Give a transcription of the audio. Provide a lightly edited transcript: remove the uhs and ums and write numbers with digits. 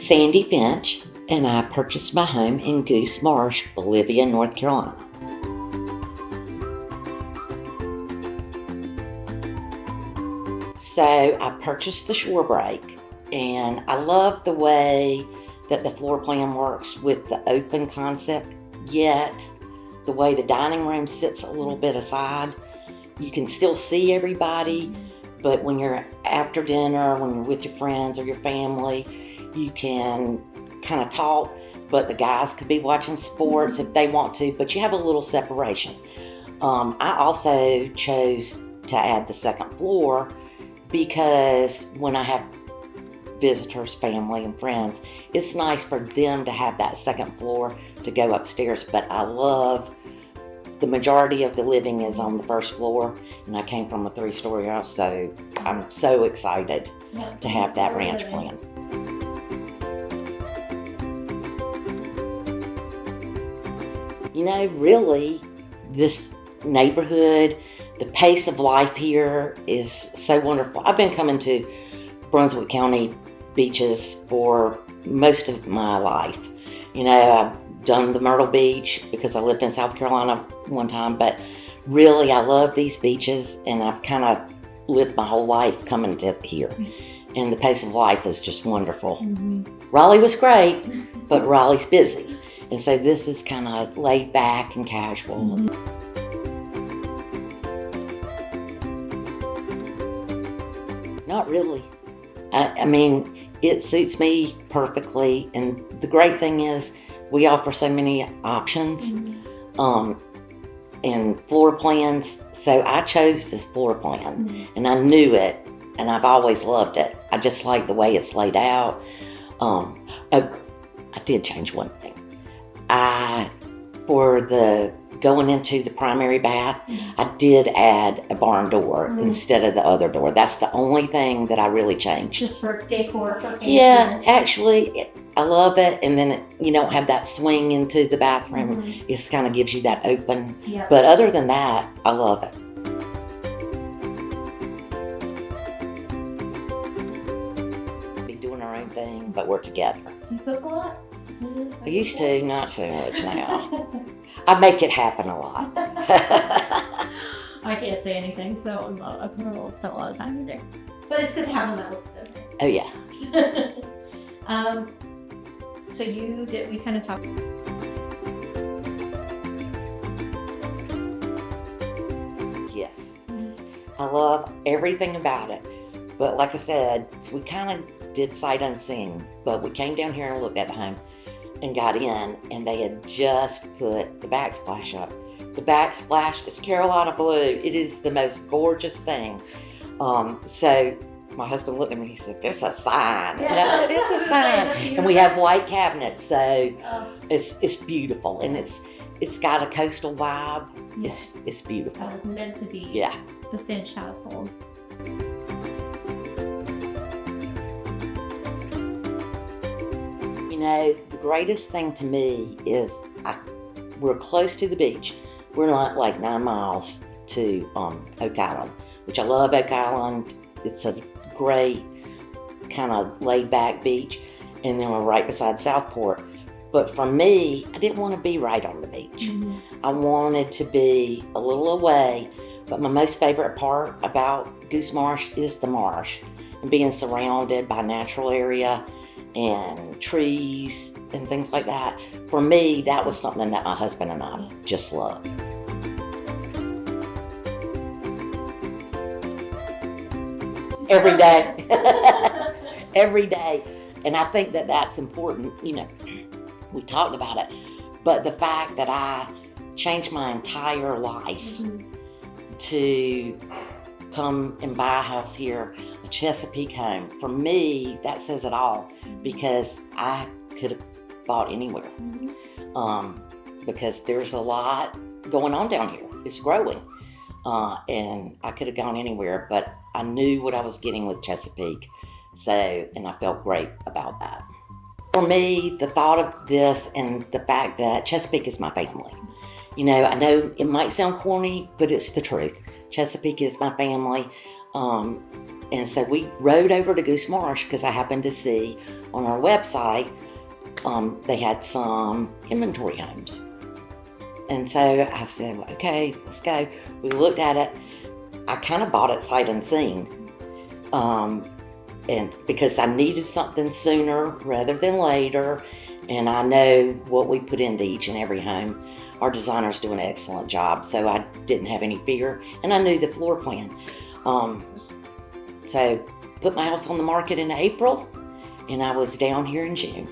Sandy Finch, and I purchased my home in Goose Marsh, Bolivia, North Carolina. So I purchased the shore break, and I love the way that the floor plan works with the open concept, yet the way the dining room sits a little bit aside. You can still see everybody, but when you're after dinner, when you're with your friends or your family, you can kind of talk, but the guys could be watching sports if they want to, but you have a little separation. I also chose to add the second floor because when I have visitors, family, and friends, it's nice for them to have that second floor to go upstairs. But I love the majority of the living is on the first floor, and I came from a 3-story house, so I'm so excited to have that ranch plan. You know, really, this neighborhood, the pace of life here is so wonderful. I've been coming to Brunswick County beaches for most of my life. You know, I've done the Myrtle Beach because I lived in South Carolina one time, but really I love these beaches, and I've kind of lived my whole life coming to here. And the pace of life is just wonderful. Raleigh was great, but Raleigh's busy. And so this is kind of laid back and casual. Not really. I mean, it suits me perfectly. And the great thing is we offer so many options and floor plans. So I chose this floor plan and I knew it, and I've always loved it. I just like the way it's laid out. I did change one thing. For the going into the primary bath, I did add a barn door instead of the other door. That's the only thing that I really changed. Just for decor. Yeah, actually, I love it. And then you don't have that swing into the bathroom. It just kind of gives you that open. But other than that, I love it. Be doing our own thing, but we're together. You cook a lot? I used to, not so much now. I make it happen a lot. I can't say anything, so I put a lot of time in there. But it's good to have one that looks good. Oh yeah. So we kind of talked. Yes. I love everything about it. But like I said, we kind of did sight unseen, but we came down here and looked at the home and got in, and they had just put the backsplash up. The backsplash is Carolina blue. It is the most gorgeous thing. So my husband looked at me, he said, "It's a sign." And I said, "It's a sign." And we have white cabinets, so it's beautiful, and it's got a coastal vibe. It's beautiful. It's meant to be the Finch household. You know, the greatest thing to me is we're close to the beach. We're not like 9 miles to Oak Island, which I love Oak Island. It's a great kind of laid back beach. And then we're right beside Southport. But for me, I didn't want to be right on the beach. I wanted to be a little away. But my most favorite part about Goose Marsh is the marsh and being surrounded by natural area and trees and things like that. For me, that was something that my husband and I just loved. Every day. Every day. And I think that that's important. You know, we talked about it, but the fact that I changed my entire life to come and buy a house here, a Chesapeake home, for me, that says it all, because I could have bought anywhere. Because there's a lot going on down here. It's growing. And I could have gone anywhere, but I knew what I was getting with Chesapeake. And I felt great about that. For me, the thought of this and the fact that Chesapeake is my family. You know, I know it might sound corny, but it's the truth. Chesapeake is my family. And so we rode over to Goose Marsh because I happened to see on our website, they had some inventory homes. And so I said, okay, let's go. We looked at it. I kind of bought it sight unseen. And because I needed something sooner rather than later, and I know what we put into each and every home. Our designers do an excellent job, so I didn't have any fear, and I knew the floor plan. So put my house on the market in April, and I was down here in June.